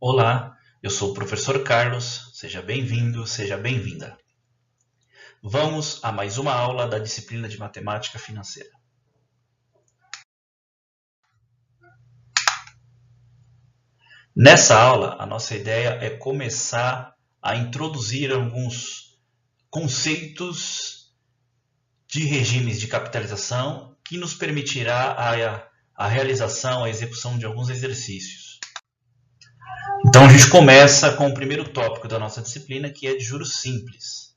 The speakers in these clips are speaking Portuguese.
Olá, eu sou o professor Carlos, seja bem-vindo, seja bem-vinda. Vamos a mais uma aula da disciplina de Matemática Financeira. Nessa aula, a nossa ideia é começar a introduzir alguns conceitos de regimes de capitalização que nos permitirá a realização, a execução de alguns exercícios. Então, a gente começa com o primeiro tópico da nossa disciplina, que é de juros simples.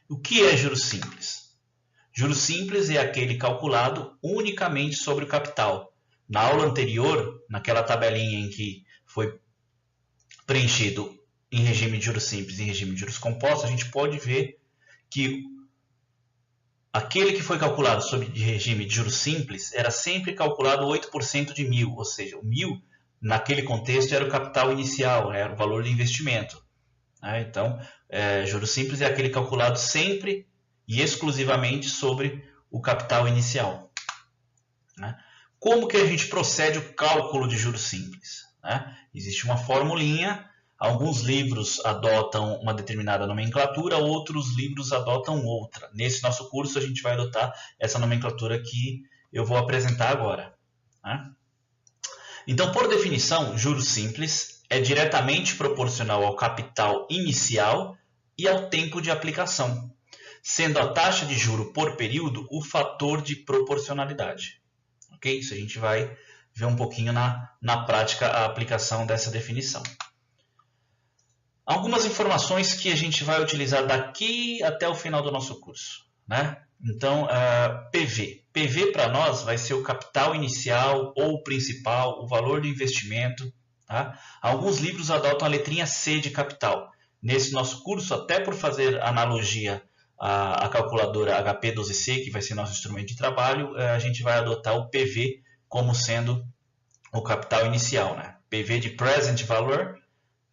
O que é juros simples? Juros simples é aquele calculado unicamente sobre o capital. Na aula anterior, naquela tabelinha em que foi preenchido em regime de juros simples e em regime de juros compostos, a gente pode ver que aquele que foi calculado sob regime de juros simples era sempre calculado 8% de 1.000, ou seja, o 1.000 naquele contexto era o capital inicial, era o valor do investimento. Então, juros simples é aquele calculado sempre e exclusivamente sobre o capital inicial. Como que a gente procede o cálculo de juros simples? Existe uma formulinha, alguns livros adotam uma determinada nomenclatura, outros livros adotam outra. Nesse nosso curso a gente vai adotar essa nomenclatura que eu vou apresentar agora. Então, por definição, juros simples é diretamente proporcional ao capital inicial e ao tempo de aplicação, sendo a taxa de juro por período o fator de proporcionalidade. Ok? Isso a gente vai ver um pouquinho na prática a aplicação dessa definição. Algumas informações que a gente vai utilizar daqui até o final do nosso curso. Então, PV. PV para nós vai ser o capital inicial ou o principal, o valor do investimento. Alguns livros adotam a letrinha C de capital. Nesse nosso curso, até por fazer analogia à calculadora HP12C, que vai ser nosso instrumento de trabalho, a gente vai adotar o PV como sendo o capital inicial. PV de Present Valor,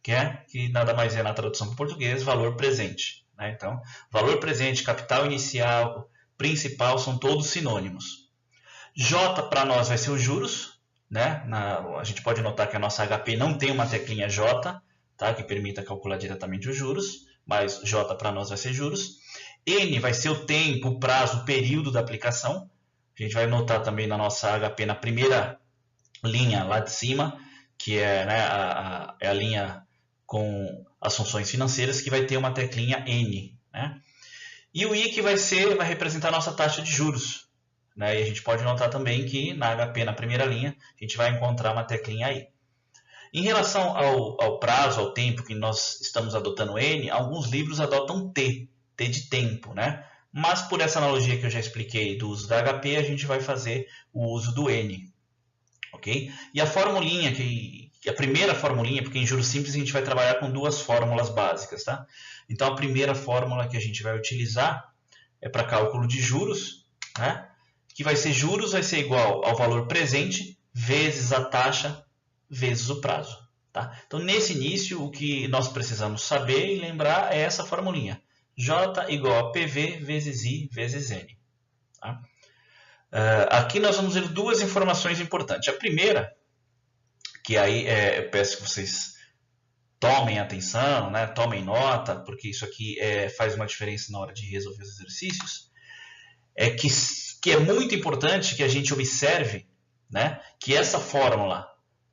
que nada mais é na tradução para o português, valor presente. Então, valor presente, capital inicial, principal, são todos sinônimos. J para nós vai ser os juros. A gente pode notar que a nossa HP não tem uma teclinha J, que permita calcular diretamente os juros, mas J para nós vai ser juros. N vai ser o tempo, o prazo, o período da aplicação. A gente vai notar também na nossa HP, na primeira linha lá de cima, que é a linha com as funções financeiras, que vai ter uma teclinha N. E o I que vai representar a nossa taxa de juros. E a gente pode notar também que na HP, na primeira linha, a gente vai encontrar uma teclinha I. Em relação ao prazo, ao tempo que nós estamos adotando N, alguns livros adotam T de tempo. Mas por essa analogia que eu já expliquei do uso da HP, a gente vai fazer o uso do N. Okay? E a formulinha, a primeira formulinha, porque em juros simples a gente vai trabalhar com duas fórmulas básicas. Então a primeira fórmula que a gente vai utilizar é para cálculo de juros, que vai ser juros vai ser igual ao valor presente vezes a taxa vezes o prazo. Então nesse início o que nós precisamos saber e lembrar é essa formulinha. J igual a PV vezes I vezes N. Aqui nós vamos ver duas informações importantes. A primeira, que aí eu peço que vocês tomem atenção, tomem nota, porque isso aqui faz uma diferença na hora de resolver os exercícios, é que é muito importante que a gente observe que essa fórmula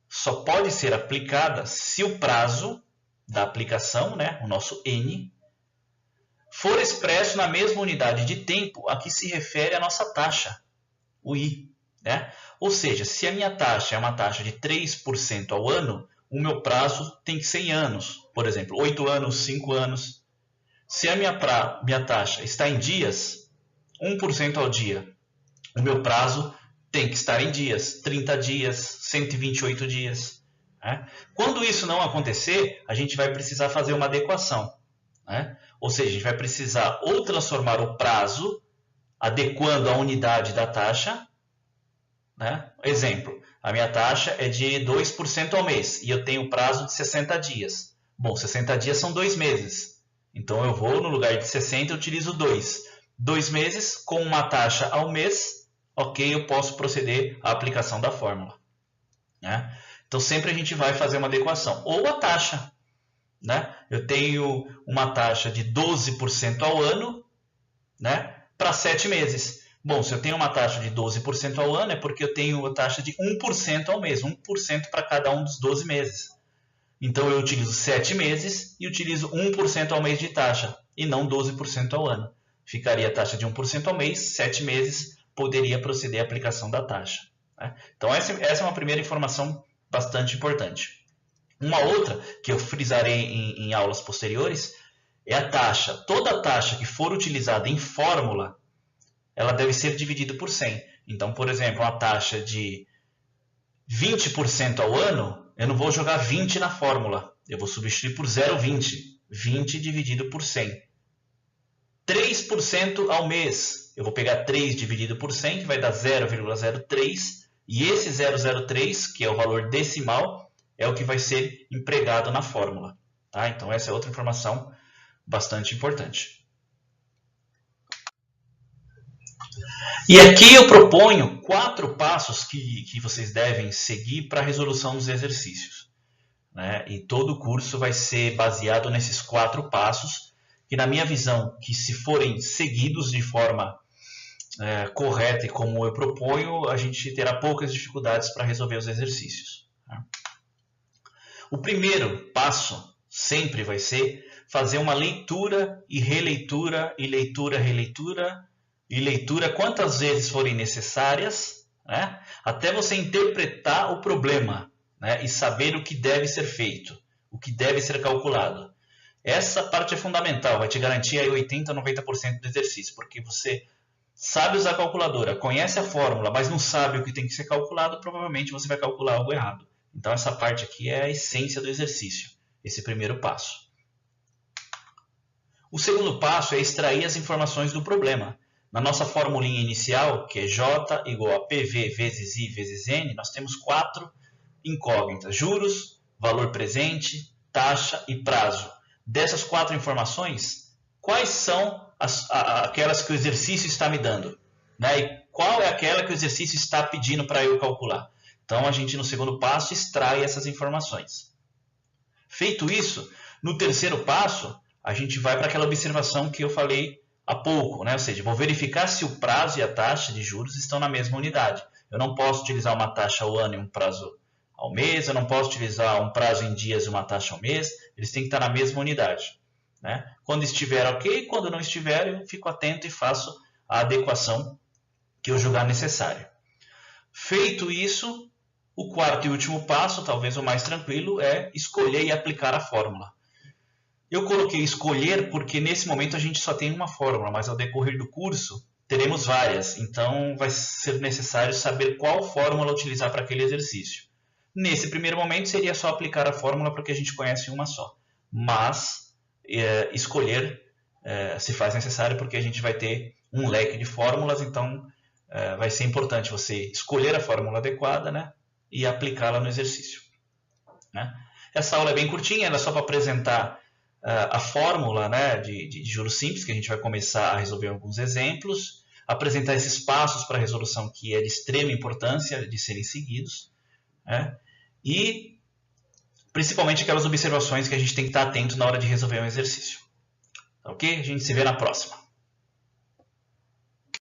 só pode ser aplicada se o prazo da aplicação, o nosso N, for expresso na mesma unidade de tempo a que se refere a nossa taxa, o I. Ou seja, se a minha taxa é uma taxa de 3% ao ano, o meu prazo tem que ser em anos. Por exemplo, 8 anos, 5 anos. Se a minha taxa está em dias, 1% ao dia, o meu prazo tem que estar em dias, 30 dias, 128 dias. Quando isso não acontecer, a gente vai precisar fazer uma adequação. Ou seja, a gente vai precisar ou transformar o prazo adequando a unidade da taxa. Exemplo, a minha taxa é de 2% ao mês e eu tenho prazo de 60 dias. Bom, 60 dias são 2 meses. Então eu vou, no lugar de 60, eu utilizo 2. 2 meses com uma taxa ao mês, ok, eu posso proceder à aplicação da fórmula. Então sempre a gente vai fazer uma adequação. Ou a taxa, né? Eu tenho uma taxa de 12% ao ano, né? Para 7 meses. Bom, se eu tenho uma taxa de 12% ao ano, é porque eu tenho a taxa de 1% ao mês, 1% para cada um dos 12 meses. Então eu utilizo 7 meses e utilizo 1% ao mês de taxa, e não 12% ao ano. Ficaria a taxa de 1% ao mês, 7 meses, poderia proceder à aplicação da taxa, né? Então essa é uma primeira informação bastante importante. Uma outra, que eu frisarei em aulas posteriores, é a taxa. Toda taxa que for utilizada em fórmula, ela deve ser dividida por 100. Então, por exemplo, uma taxa de 20% ao ano, eu não vou jogar 20 na fórmula. Eu vou substituir por 0,20. 20 dividido por 100. 3% ao mês. Eu vou pegar 3 dividido por 100, que vai dar 0,03. E esse 0,03, que é o valor decimal, é o que vai ser empregado na fórmula, tá? Então essa é outra informação bastante importante. E aqui eu proponho 4 passos que vocês devem seguir para a resolução dos exercícios, né? E todo o curso vai ser baseado nesses 4 passos, que na minha visão, que se forem seguidos de forma correta e como eu proponho, a gente terá poucas dificuldades para resolver os exercícios, tá? O primeiro passo sempre vai ser fazer uma leitura e releitura, e leitura, releitura, e leitura quantas vezes forem necessárias, né? Até você interpretar o problema, né? E saber o que deve ser feito, o que deve ser calculado. Essa parte é fundamental, vai te garantir aí 80% a 90% do exercício, porque você sabe usar a calculadora, conhece a fórmula, mas não sabe o que tem que ser calculado, provavelmente você vai calcular algo errado. Então essa parte aqui é a essência do exercício, esse primeiro passo. O segundo passo é extrair as informações do problema. Na nossa formulinha inicial, que é J igual a PV vezes I vezes N, nós temos 4 incógnitas: juros, valor presente, taxa e prazo. Dessas 4 informações, quais são aquelas que o exercício está me dando, né? E qual é aquela que o exercício está pedindo para eu calcular? Então, a gente, no segundo passo, extrai essas informações. Feito isso, no terceiro passo, a gente vai para aquela observação que eu falei há pouco, né? Ou seja, vou verificar se o prazo e a taxa de juros estão na mesma unidade. Eu não posso utilizar uma taxa ao ano e um prazo ao mês, eu não posso utilizar um prazo em dias e uma taxa ao mês, eles têm que estar na mesma unidade, né? Quando estiver ok, quando não estiver, eu fico atento e faço a adequação que eu julgar necessário. Feito isso, o quarto e último passo, talvez o mais tranquilo, é escolher e aplicar a fórmula. Eu coloquei escolher porque nesse momento a gente só tem uma fórmula, mas ao decorrer do curso teremos várias, então vai ser necessário saber qual fórmula utilizar para aquele exercício. Nesse primeiro momento seria só aplicar a fórmula porque a gente conhece uma só, mas escolher se faz necessário porque a gente vai ter um leque de fórmulas, então vai ser importante você escolher a fórmula adequada, né, e aplicá-la no exercício, né? Essa aula é bem curtinha, ela é só para apresentar a fórmula, né, de juros simples, que a gente vai começar a resolver alguns exemplos, apresentar esses passos para a resolução que é de extrema importância de serem seguidos, né, e principalmente aquelas observações que a gente tem que estar atento na hora de resolver um exercício. Ok? A gente se vê na próxima.